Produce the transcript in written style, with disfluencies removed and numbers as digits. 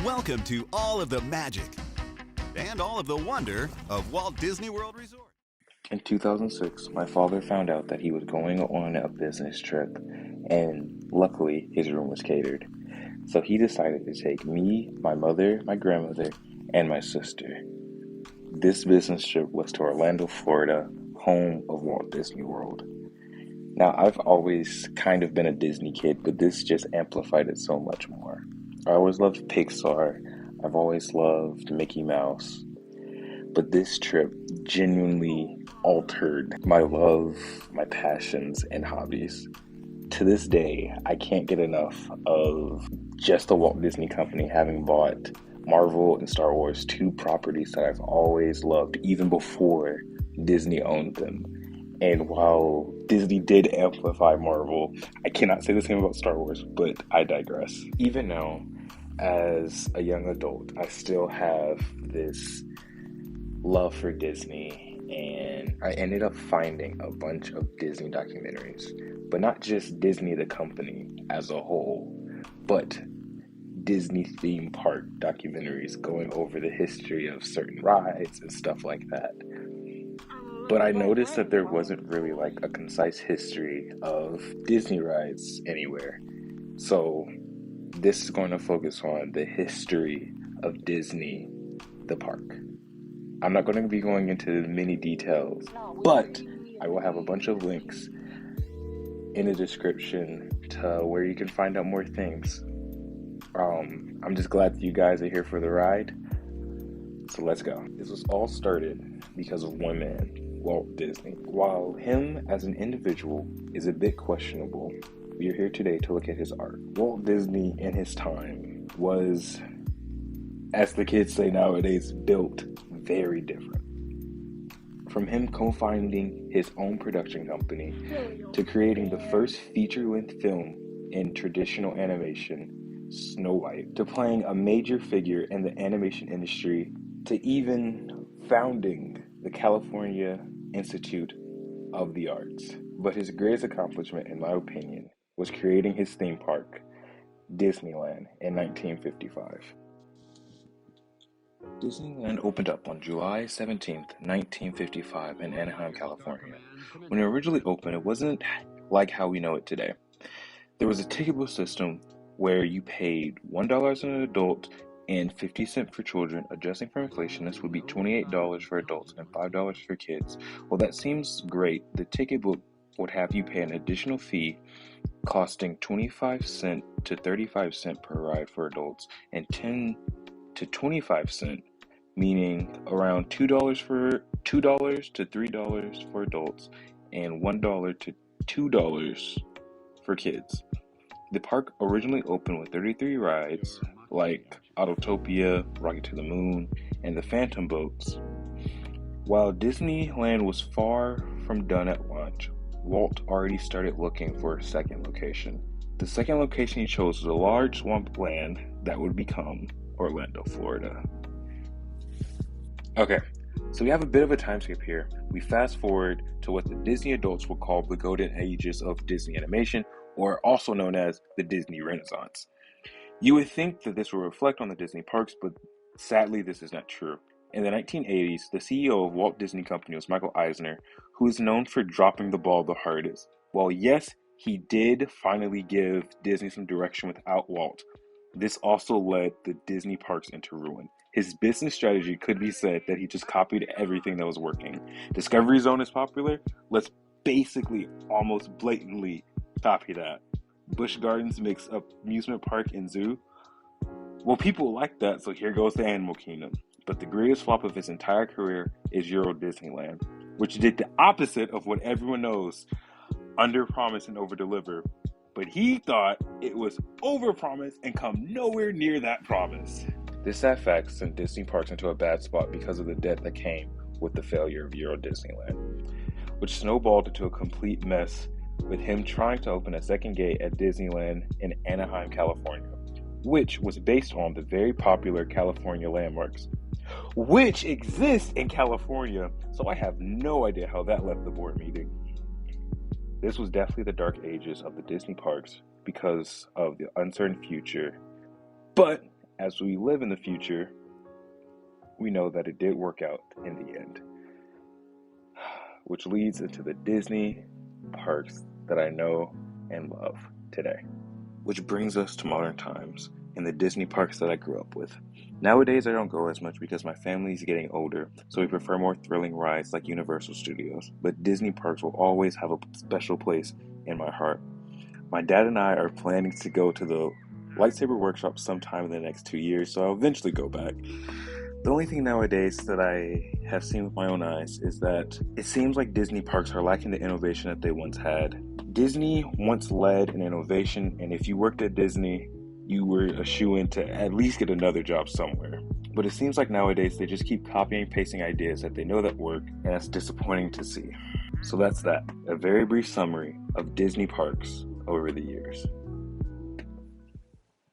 Welcome to all of the magic and all of the wonder of Walt Disney World Resort. In 2006, my father found out that he was going on a business trip, and luckily, his room was catered. So he decided to take me, my mother, my grandmother, and my sister. This business trip was to Orlando, Florida, home of Walt Disney World. Now, I've always kind of been a Disney kid, but this just amplified it so much more. I always loved Pixar. I've always loved Mickey Mouse. But this trip genuinely altered my love, my passions, and hobbies. To this day, I can't get enough of just the Walt Disney Company having bought Marvel and Star Wars, two properties that I've always loved, even before Disney owned them. And while Disney did amplify Marvel, I cannot say the same about Star Wars, but I digress. Even now, as a young adult, I still have this love for Disney, and I ended up finding a bunch of Disney documentaries, but not just Disney the company as a whole, but Disney theme park documentaries going over the history of certain rides and stuff like that. But I noticed that there wasn't really like a concise history of Disney rides anywhere. So this is going to focus on the history of Disney, the park. I'm not going to be going into many details, but I will have a bunch of links in the description to where you can find out more things. I'm just glad that you guys are here for the ride. So let's go. This was all started because of one man, Walt Disney. While him as an individual is a bit questionable, we are here today to look at his art. Walt Disney in his time was, as the kids say nowadays, built very different. From him co-founding his own production company to creating the first feature-length film in traditional animation, Snow White, to playing a major figure in the animation industry, to even founding the California Institute of the Arts. But his greatest accomplishment, in my opinion, was creating his theme park, Disneyland, in 1955. Disneyland opened up on July 17th, 1955 in Anaheim, California. When it originally opened, it wasn't like how we know it today. There was a ticketable system where you paid $1 as an adult and 50 cents for children. Adjusting for inflation, this would be $28 for adults and $5 for kids. Well, that seems great. The ticket book would have you pay an additional fee costing 25 cents to 35 cents per ride for adults and 10 to 25 cents, meaning around $2 to $3 for adults and $1 to $2 for kids. The park originally opened with 33 rides like Autotopia, Rocket to the Moon, and the Phantom Boats. While Disneyland was far from done at launch, Walt already started looking for a second location. The second location he chose was a large swamp land that would become Orlando, Florida. Okay, so we have a bit of a time skip here. We fast forward to what the Disney adults will call the golden ages of Disney animation, or also known as the Disney Renaissance. You would think that this will reflect on the Disney parks, but sadly this is not true. In the 1980s, the CEO of Walt Disney Company was Michael Eisner, who is known for dropping the ball the hardest. While yes, he did finally give Disney some direction without Walt, this also led the Disney parks into ruin. His business strategy could be said that he just copied everything that was working. Discovery Zone is popular. Let's basically almost blatantly copy that. Busch Gardens makes up amusement park and zoo. Well, people like that, so here goes the Animal Kingdom. But the greatest flop of his entire career is Euro Disneyland, which did the opposite of what everyone knows: under promise and over deliver. But he thought it was over promise and come nowhere near that promise. This sad fact sent Disney parks into a bad spot because of the debt that came with the failure of Euro Disneyland, which snowballed into a complete mess with him trying to open a second gate at Disneyland in Anaheim, California, which was based on the very popular California landmarks, which exist in California, so I have no idea how that left the board meeting. This was definitely the dark ages of the Disney parks because of the uncertain future, but as we live in the future, we know that it did work out in the end. Which leads into the Disney parks that I know and love today. Which brings us to modern times and the Disney parks that I grew up with. Nowadays, I don't go as much because my family is getting older, so we prefer more thrilling rides like Universal Studios. But Disney parks will always have a special place in my heart. My dad and I are planning to go to the lightsaber workshop sometime in the next 2 years, so I'll eventually go back. The only thing nowadays that I have seen with my own eyes is that it seems like Disney parks are lacking the innovation that they once had. Disney once led in innovation, and if you worked at Disney, you were a shoo-in to at least get another job somewhere. But it seems like nowadays they just keep copying and pasting ideas that they know that work, and that's disappointing to see. So that's that, a very brief summary of Disney parks over the years.